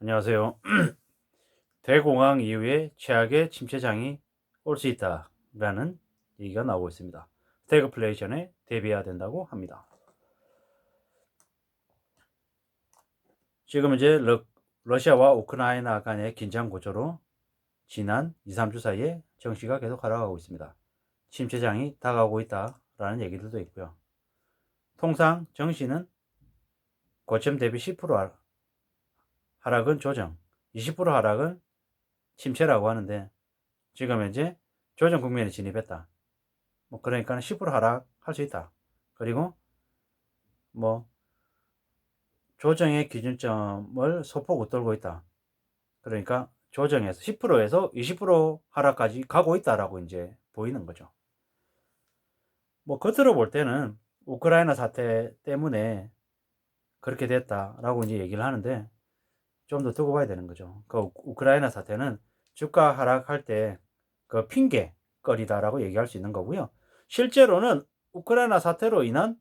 안녕하세요. 대공황 이후에 최악의 침체장이 올 수 있다라는 얘기가 나오고 있습니다. 스태그플레이션에 대비해야 된다고 합니다. 지금 이제 러시아와 우크라이나 간의 긴장 고조로 지난 2, 3주 사이에 정시가 계속 하락하고 있습니다. 침체장이 다가오고 있다라는 얘기들도 있고요. 통상 정시는 고점 대비 10% 하락은 조정, 20% 하락은 침체라고 하는데 지금 현재 조정 국면에 진입했다. 그러니까 10% 하락할 수 있다. 그리고 뭐 조정의 기준점을 소폭 웃돌고 있다. 그러니까 조정에서 10%에서 20% 하락까지 가고 있다라고 이제 보이는 거죠. 겉으로 볼 때는 우크라이나 사태 때문에 그렇게 됐다라고 이제 얘기를 하는데 좀 더 두고 봐야 되는 거죠. 그 우크라이나 사태는 주가 하락할 때 그 핑계거리다라고 얘기할 수 있는 거고요. 실제로는 우크라이나 사태로 인한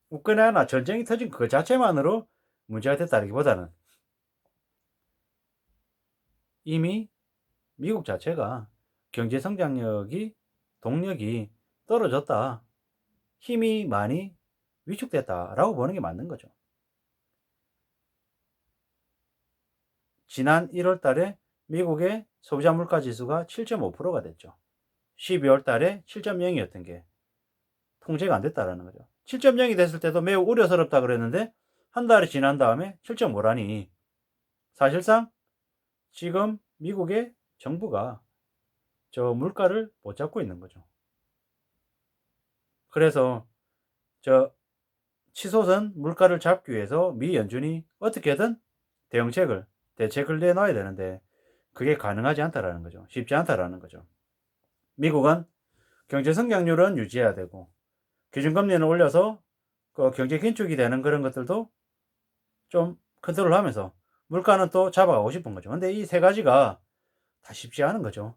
우크라이나 전쟁이 터진 그 자체만으로 문제가 됐다기보다는 이미 미국 자체가 경제 성장력이 동력이 떨어졌다. 힘이 많이 위축됐다라고 보는 게 맞는 거죠. 지난 1월 달에 미국의 소비자 물가 지수가 7.5%가 됐죠. 12월 달에 7.0이었던 게 통제가 안 됐다라는 거죠. 7.0이 됐을 때도 매우 우려스럽다 그랬는데 한 달이 지난 다음에 7.5라니 사실상 지금 미국의 정부가 저 물가를 못 잡고 있는 거죠. 그래서 저 치솟은 물가를 잡기 위해서 미 연준이 어떻게든 대책을 내놔야 되는데 그게 가능하지 않다라는 거죠. 쉽지 않다라는 거죠. 미국은 경제 성장률은 유지해야 되고 기준금리는 올려서 그 경제 긴축이 되는 그런 것들도 좀 컨트롤하면서 물가는 또 잡아가고 싶은 거죠. 근데 이 세 가지가 다 쉽지 않은 거죠.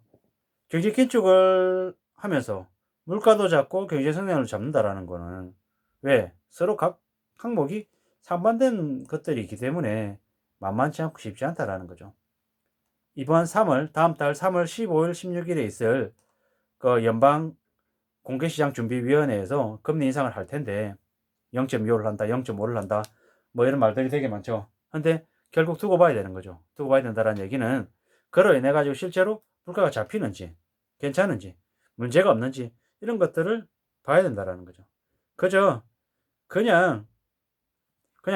경제 긴축을 하면서 물가도 잡고 경제 성장을 잡는다라는 거는 왜? 서로 각 항목이 상반된 것들이기 때문에 만만치 않고 쉽지 않다라는 거죠. 이번 3월, 다음 달 3월 15일, 16일에 있을 그 연방 공개시장준비위원회에서 금리 인상을 할 텐데 0.25를 한다, 0.5를 한다, 뭐 이런 말들이 되게 많죠. 근데 결국 두고 봐야 되는 거죠. 두고 봐야 된다는 얘기는 그로 인해 가지고 실제로 물가가 잡히는지 괜찮은지 문제가 없는지 이런 것들을 봐야 된다라는 거죠. 그저 그냥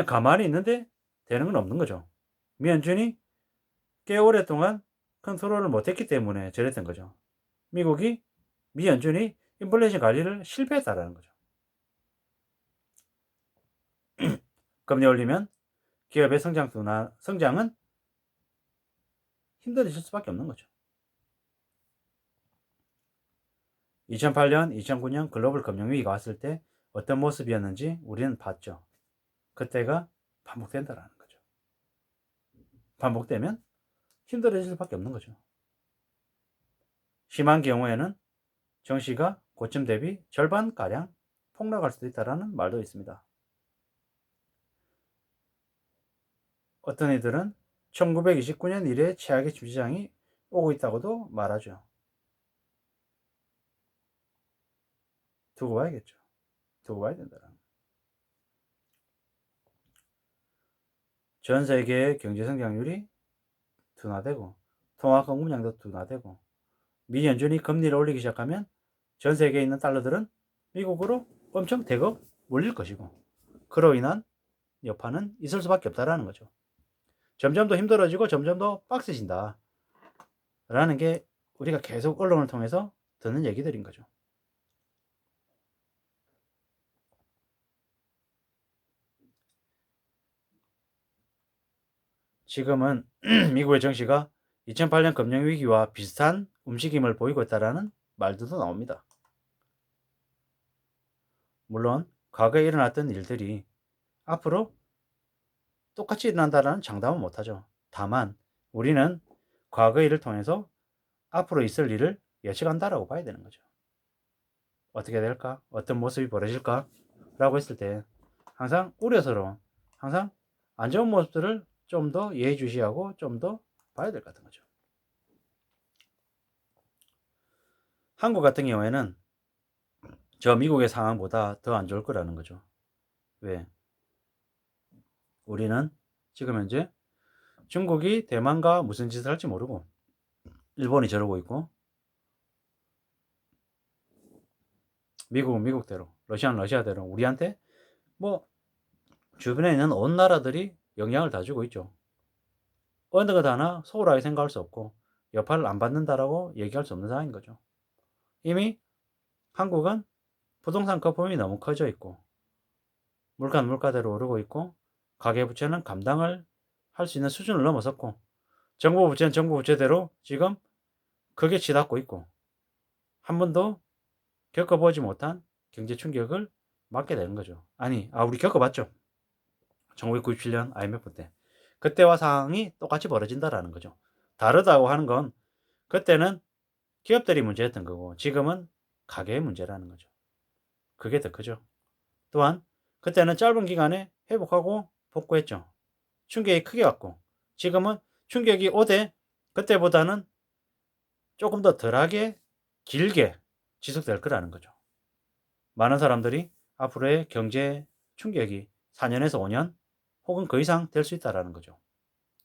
가만히 있는데 되는 건 없는 거죠. 미연준이 꽤 오랫동안 컨트롤을 못했기 때문에 저랬던 거죠. 미국이 미연준이 인플레이션 관리를 실패했다라는 거죠. 금리 올리면 기업의 성장은 힘들어질 수밖에 없는 거죠. 2008년, 2009년 글로벌 금융위기가 왔을 때 어떤 모습이었는지 우리는 봤죠. 그때가 반복된다라는 거죠. 반복되면 힘들어질 수밖에 없는 거죠. 심한 경우에는 정시가 고점 대비 절반가량 폭락할 수도 있다는 말도 있습니다. 어떤 이들은 1929년 이래 최악의 주시장이 오고 있다고도 말하죠. 두고 봐야겠죠. 두고 봐야 된다는. 전 세계의 경제 성장률이 둔화되고 통화 공급량도 둔화되고 미 연준이 금리를 올리기 시작하면 전 세계에 있는 달러들은 미국으로 엄청 대거 몰릴 것이고 그로 인한 여파는 있을 수밖에 없다라는 거죠. 점점 더 힘들어지고 점점 더 빡세진다 라는 게 우리가 계속 언론을 통해서 듣는 얘기들인 거죠. 지금은 미국의 정시가 2008년 금융위기와 비슷한 움직임을 보이고 있다는 말들도 나옵니다. 물론 과거에 일어났던 일들이 앞으로 똑같이 일어난다는 장담은 못하죠. 다만 우리는 과거 일을 통해서 앞으로 있을 일을 예측한다라고 봐야 되는 거죠. 어떻게 될까? 어떤 모습이 벌어질까? 라고 했을 때 항상 우려스러운, 항상 안 좋은 모습들을 좀 더 예의주시하고 좀 더 봐야 될 것 같은 거죠. 한국 같은 경우에는 저 미국의 상황보다 더 안 좋을 거라는 거죠. 왜? 우리는 지금 현재 중국이 대만과 무슨 짓을 할지 모르고 일본이 저러고 있고 미국은 미국대로 러시아는 러시아대로 우리한테 뭐 주변에 있는 온 나라들이 영향을 다 주고 있죠. 어느 것 하나 소홀하게 생각할 수 없고 여파를 안 받는다라고 얘기할 수 없는 상황인 거죠. 이미 한국은 부동산 거품이 너무 커져 있고 물가는 물가대로 오르고 있고 가계부채는 감당을 할 수 있는 수준을 넘어섰고 정부 부채는 정부 부채대로 지금 크게 치닫고 있고 한 번도 겪어보지 못한 경제 충격을 맞게 되는 거죠. 아니, 우리 겪어봤죠. 1997년 IMF 때. 그때와 상황이 똑같이 벌어진다라는 거죠. 다르다고 하는 건 그때는 기업들이 문제였던 거고 지금은 가계의 문제라는 거죠. 그게 더 크죠. 또한 그때는 짧은 기간에 회복하고 복구했죠. 충격이 크게 왔고 지금은 충격이 오되 그때보다는 조금 더 덜하게 길게 지속될 거라는 거죠. 많은 사람들이 앞으로의 경제 충격이 4년에서 5년 혹은 그 이상 될 수 있다라는 거죠.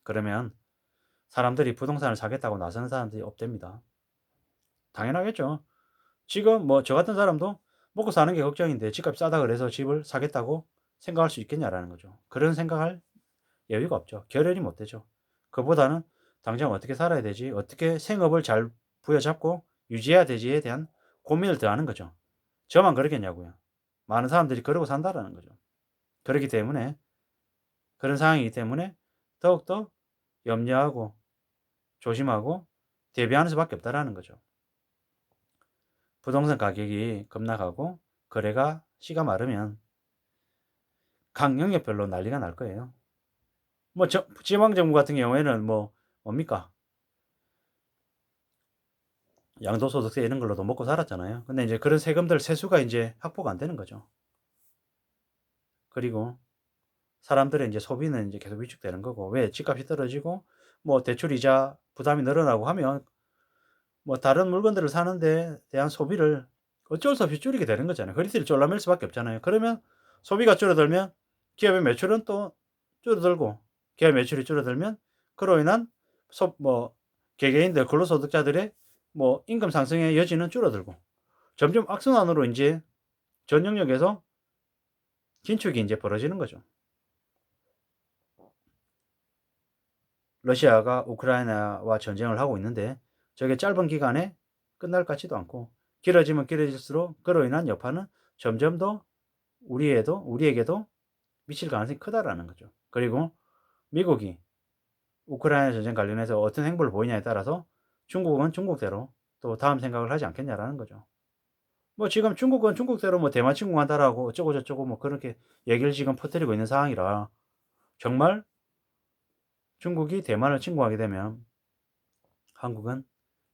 그러면 사람들이 부동산을 사겠다고 나서는 사람들이 없답니다. 당연하겠죠. 지금 뭐 저 같은 사람도 먹고 사는 게 걱정인데 집값이 싸다 그래서 집을 사겠다고 생각할 수 있겠냐라는 거죠. 그런 생각할 여유가 없죠. 결연이 못 되죠. 그보다는 당장 어떻게 살아야 되지? 어떻게 생업을 잘 부여잡고 유지해야 되지에 대한 고민을 더 하는 거죠. 저만 그러겠냐고요. 많은 사람들이 그러고 산다라는 거죠. 그렇기 때문에 그런 상황이기 때문에 더욱더 염려하고 조심하고 대비하는 수밖에 없다라는 거죠. 부동산 가격이 급락하고 거래가 씨가 마르면 각 영역별로 난리가 날 거예요. 뭐 지방정부 같은 경우에는 뭐 뭡니까? 양도소득세 이런 걸로도 먹고 살았잖아요. 근데 이제 그런 세금들 세수가 이제 확보가 안 되는 거죠. 그리고 사람들의 이제 소비는 이제 계속 위축되는 거고 왜 집값이 떨어지고 뭐 대출 이자 부담이 늘어나고 하면 뭐 다른 물건들을 사는데 대한 소비를 어쩔 수 없이 줄이게 되는 거잖아요. 허리띠를 졸라맬 수밖에 없잖아요. 그러면 소비가 줄어들면 기업의 매출은 또 줄어들고 기업 매출이 줄어들면 그로 인한 뭐 개개인들 근로소득자들의 뭐 임금 상승의 여지는 줄어들고 점점 악순환으로 이제 전 영역에서 긴축이 이제 벌어지는 거죠. 러시아가 우크라이나와 전쟁을 하고 있는데 저게 짧은 기간에 끝날 것 같지도 않고 길어지면 길어질수록 그로 인한 여파는 점점 더 우리에게도 미칠 가능성이 크다라는 거죠. 그리고 미국이 우크라이나 전쟁 관련해서 어떤 행보를 보이냐에 따라서 중국은 중국대로 또 다음 생각을 하지 않겠냐라는 거죠. 뭐 지금 중국은 중국대로 뭐 대만 침공한다라고 어쩌고 저쩌고 뭐 그렇게 얘기를 지금 퍼뜨리고 있는 상황이라 정말 중국이 대만을 침공하게 되면 한국은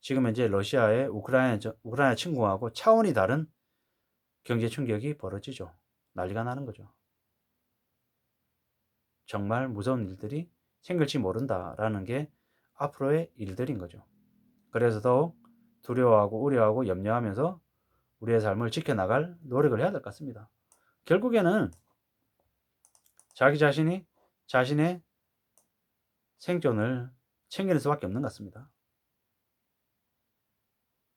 지금 현재 러시아의 우크라이나 침공하고 차원이 다른 경제 충격이 벌어지죠. 난리가 나는 거죠. 정말 무서운 일들이 생길지 모른다라는 게 앞으로의 일들인 거죠. 그래서 더욱 두려워하고 우려하고 염려하면서 우리의 삶을 지켜나갈 노력을 해야 될 것 같습니다. 결국에는 자기 자신이 자신의 생존을 챙기는 수밖에 없는 것 같습니다.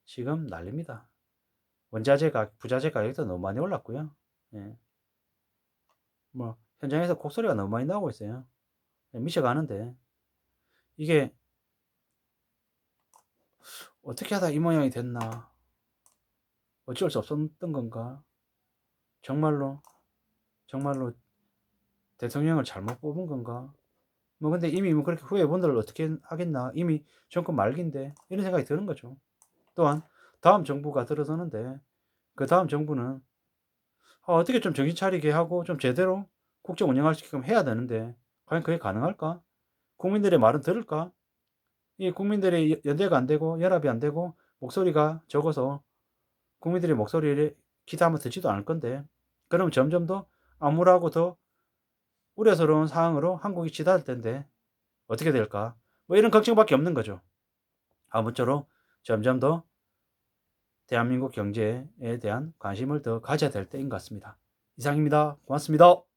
지금 난립니다. 부자재 가격도 너무 많이 올랐고요. 예. 뭐 현장에서 곡소리가 너무 많이 나오고 있어요. 예, 미쳐가는데 이게 어떻게 하다 이 모양이 됐나? 어쩔 수 없었던 건가? 정말로 정말로 대통령을 잘못 뽑은 건가? 뭐 근데 이미 뭐 그렇게 후회 본들 어떻게 하겠나? 이미 정권 말기인데 이런 생각이 드는 거죠. 또한 다음 정부가 들어서는데 그 다음 정부는 어떻게 좀 정신 차리게 하고 좀 제대로 국정 운영할 수 있게끔 해야 되는데 과연 그게 가능할까? 국민들의 말은 들을까? 이 국민들의 연대가 안 되고 연합이 안 되고 목소리가 적어서 국민들의 목소리를 기대 한번 듣지도 않을 건데 그러면 점점 더 암울하고 더 우려스러운 상황으로 한국이 치닫을 텐데 어떻게 될까? 뭐 이런 걱정밖에 없는 거죠. 아무쪼록 점점 더 대한민국 경제에 대한 관심을 더 가져야 될 때인 것 같습니다. 이상입니다. 고맙습니다.